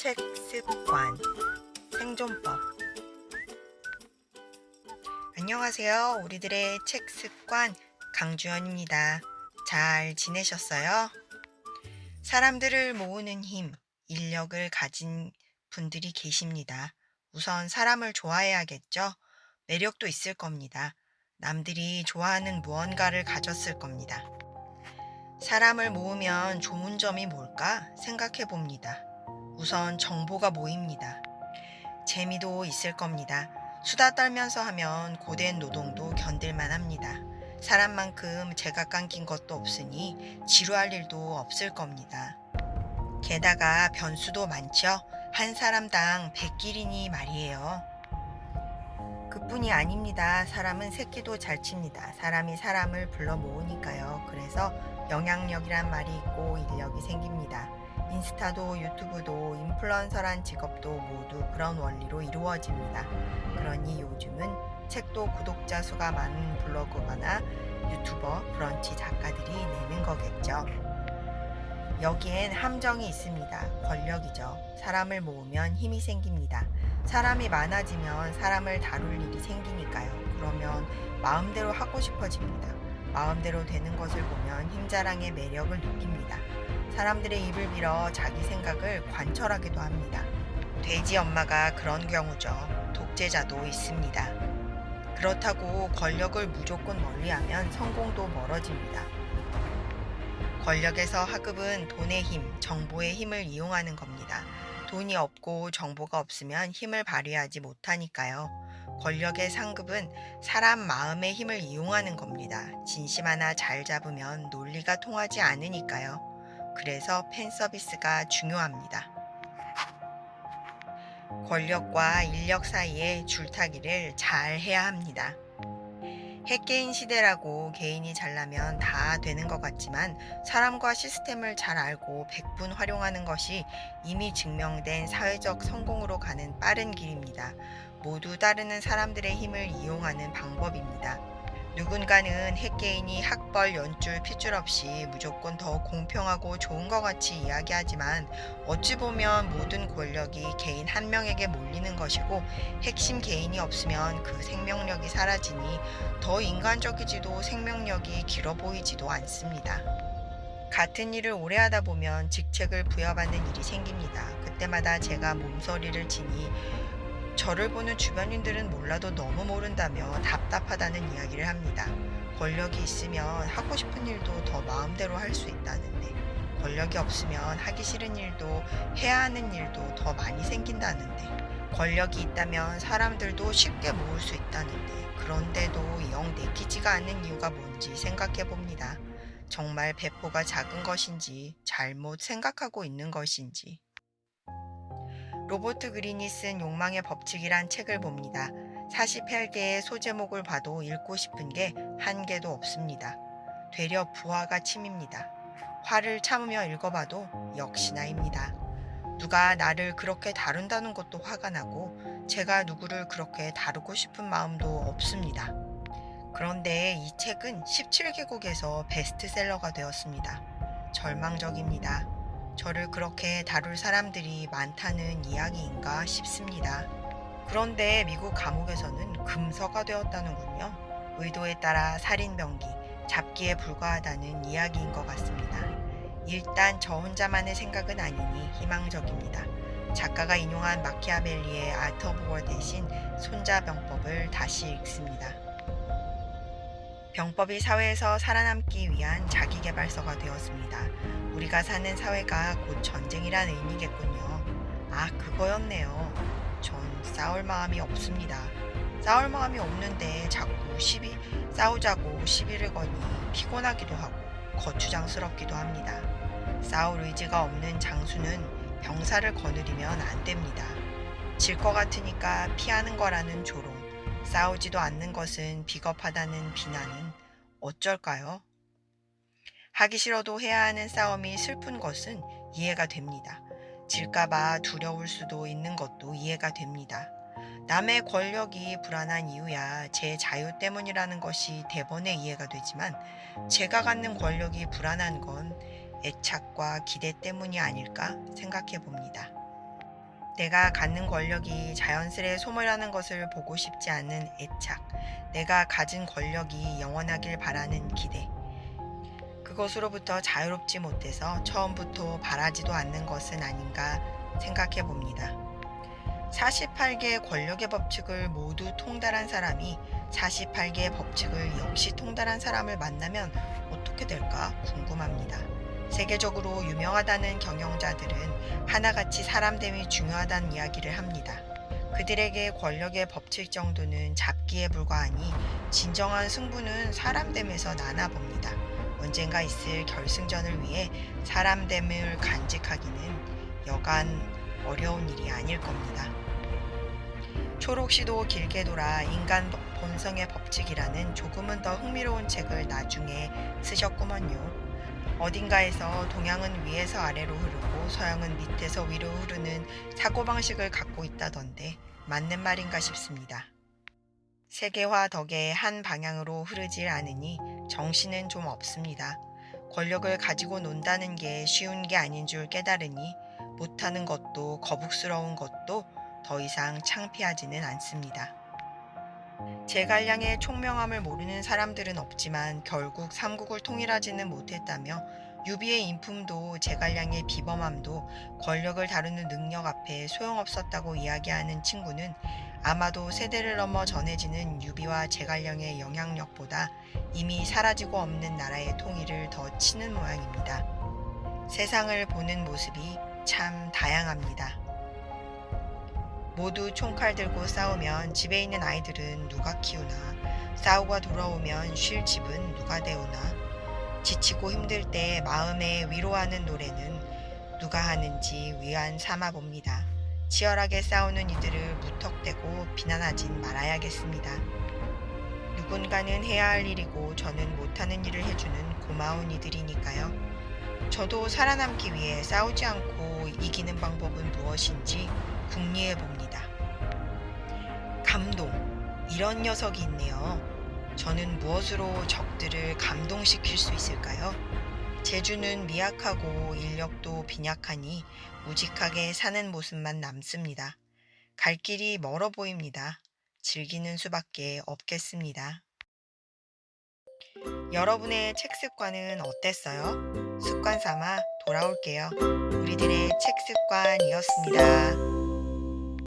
책 습관 생존법. 안녕하세요. 우리들의 책 습관 강주연입니다. 잘 지내셨어요? 사람들을 모으는 힘, 인력을 가진 분들이 계십니다. 우선 사람을 좋아해야겠죠? 매력도 있을 겁니다. 남들이 좋아하는 무언가를 가졌을 겁니다. 사람을 모으면 좋은 점이 뭘까 생각해 봅니다. 우선 정보가 모입니다. 재미도 있을 겁니다. 수다 떨면서 하면 고된 노동도 견딜만 합니다. 사람만큼 제각각 낀 것도 없으니 지루할 일도 없을 겁니다. 게다가 변수도 많죠. 한 사람당 100길이니 말이에요. 그뿐이 아닙니다. 사람은 새끼도 잘 칩니다. 사람이 사람을 불러 모으니까요. 그래서 영향력이란 말이 있고 인력이 생깁니다. 인스타도 유튜브도 인플루언서란 직업도 모두 그런 원리로 이루어집니다. 그러니 요즘은 책도 구독자 수가 많은 블로거나 유튜버, 브런치 작가들이 내는 거겠죠. 여기엔 함정이 있습니다. 권력이죠. 사람을 모으면 힘이 생깁니다. 사람이 많아지면 사람을 다룰 일이 생기니까요. 그러면 마음대로 하고 싶어집니다. 마음대로 되는 것을 보면 힘자랑의 매력을 느낍니다. 사람들의 입을 빌어 자기 생각을 관철하기도 합니다. 돼지 엄마가 그런 경우죠. 독재자도 있습니다. 그렇다고 권력을 무조건 멀리하면 성공도 멀어집니다. 권력에서 하급은 돈의 힘, 정보의 힘을 이용하는 겁니다. 돈이 없고 정보가 없으면 힘을 발휘하지 못하니까요. 권력의 상급은 사람 마음의 힘을 이용하는 겁니다. 진심 하나 잘 잡으면 논리가 통하지 않으니까요. 그래서 팬 서비스가 중요합니다. 권력과 인력 사이의 줄타기를 잘 해야 합니다. 핵개인 시대라고 개인이 잘나면 다 되는 것 같지만 사람과 시스템을 잘 알고 백분 활용하는 것이 이미 증명된 사회적 성공으로 가는 빠른 길입니다. 모두 따르는 사람들의 힘을 이용하는 방법입니다. 누군가는 핵개인이 학벌, 연줄, 핏줄 없이 무조건 더 공평하고 좋은 것 같이 이야기하지만 어찌 보면 모든 권력이 개인 한 명에게 몰리는 것이고 핵심 개인이 없으면 그 생명력이 사라지니 더 인간적이지도 생명력이 길어 보이지도 않습니다. 같은 일을 오래 하다 보면 직책을 부여받는 일이 생깁니다. 그때마다 제가 몸서리를 치니 저를 보는 주변인들은 몰라도 너무 모른다며 답답하다는 이야기를 합니다. 권력이 있으면 하고 싶은 일도 더 마음대로 할 수 있다는데, 권력이 없으면 하기 싫은 일도 해야 하는 일도 더 많이 생긴다는데, 권력이 있다면 사람들도 쉽게 모을 수 있다는데, 그런데도 영 내키지가 않는 이유가 뭔지 생각해 봅니다. 정말 배포가 작은 것인지, 잘못 생각하고 있는 것인지. 로버트 그린이 쓴 욕망의 법칙이란 책을 봅니다. 48개의 소제목을 봐도 읽고 싶은 게 한 개도 없습니다. 되려 부화가 침입니다. 화를 참으며 읽어봐도 역시나입니다. 누가 나를 그렇게 다룬다는 것도 화가 나고 제가 누구를 그렇게 다루고 싶은 마음도 없습니다. 그런데 이 책은 17개국에서 베스트셀러가 되었습니다. 절망적입니다. 저를 그렇게 다룰 사람들이 많다는 이야기인가 싶습니다. 그런데 미국 감옥에서는 금서가 되었다는군요. 의도에 따라 살인 병기, 잡기에 불과하다는 이야기인 것 같습니다. 일단 저 혼자만의 생각은 아니니 희망적입니다. 작가가 인용한 마키아벨리의 아트 오브 워 대신 손자병법을 다시 읽습니다. 병법이 사회에서 살아남기 위한 자기계발서가 되었습니다. 우리가 사는 사회가 곧 전쟁이란 의미겠군요. 아, 그거였네요. 전 싸울 마음이 없습니다. 싸울 마음이 없는데 자꾸 싸우자고 시비를 거니 피곤하기도 하고 거추장스럽기도 합니다. 싸울 의지가 없는 장수는 병사를 거느리면 안 됩니다. 질 것 같으니까 피하는 거라는 조롱, 싸우지도 않는 것은 비겁하다는 비난은 어쩔까요? 하기 싫어도 해야 하는 싸움이 슬픈 것은 이해가 됩니다. 질까봐 두려울 수도 있는 것도 이해가 됩니다. 남의 권력이 불안한 이유야 제 자유 때문이라는 것이 대번에 이해가 되지만 제가 갖는 권력이 불안한 건 애착과 기대 때문이 아닐까 생각해 봅니다. 내가 갖는 권력이 자연스레 소멸하는 것을 보고 싶지 않은 애착, 내가 가진 권력이 영원하길 바라는 기대, 그것으로부터 자유롭지 못해서 처음부터 바라지도 않는 것은 아닌가 생각해 봅니다. 48개의 권력의 법칙을 모두 통달한 사람이 48개의 법칙을 역시 통달한 사람을 만나면 어떻게 될까 궁금합니다. 세계적으로 유명하다는 경영자들은 하나같이 사람됨이 중요하다는 이야기를 합니다. 그들에게 권력의 법칙 정도는 잡기에 불과하니 진정한 승부는 사람됨에서 나나 봅니다. 언젠가 있을 결승전을 위해 사람됨을 간직하기는 여간 어려운 일이 아닐 겁니다. 초록시도 길게 돌아 인간 본성의 법칙이라는 조금은 더 흥미로운 책을 나중에 쓰셨구먼요. 어딘가에서 동양은 위에서 아래로 흐르고 서양은 밑에서 위로 흐르는 사고방식을 갖고 있다던데 맞는 말인가 싶습니다. 세계화 덕에 한 방향으로 흐르질 않으니 정신은 좀 없습니다. 권력을 가지고 논다는 게 쉬운 게 아닌 줄 깨달으니 못하는 것도 거북스러운 것도 더 이상 창피하지는 않습니다. 제갈량의 총명함을 모르는 사람들은 없지만 결국 삼국을 통일하지는 못했다며 유비의 인품도 제갈량의 비범함도 권력을 다루는 능력 앞에 소용없었다고 이야기하는 친구는 아마도 세대를 넘어 전해지는 유비와 제갈량의 영향력보다 이미 사라지고 없는 나라의 통일을 더 치는 모양입니다. 세상을 보는 모습이 참 다양합니다. 모두 총칼 들고 싸우면 집에 있는 아이들은 누가 키우나, 싸우고 돌아오면 쉴 집은 누가 데우나, 지치고 힘들 때 마음에 위로하는 노래는 누가 하는지 위안 삼아 봅니다. 치열하게 싸우는 이들을 무턱대고 비난하진 말아야겠습니다. 누군가는 해야 할 일이고 저는 못하는 일을 해주는 고마운 이들이니까요. 저도 살아남기 위해 싸우지 않고 이기는 방법은 무엇인지 궁리해 봅니다. 감동. 이런 녀석이 있네요. 저는 무엇으로 적들을 감동시킬 수 있을까요? 재주는 미약하고 인력도 빈약하니 우직하게 사는 모습만 남습니다. 갈 길이 멀어 보입니다. 즐기는 수밖에 없겠습니다. 여러분의 책 습관은 어땠어요? 습관 삼아 돌아올게요. 우리들의 책 습관이었습니다.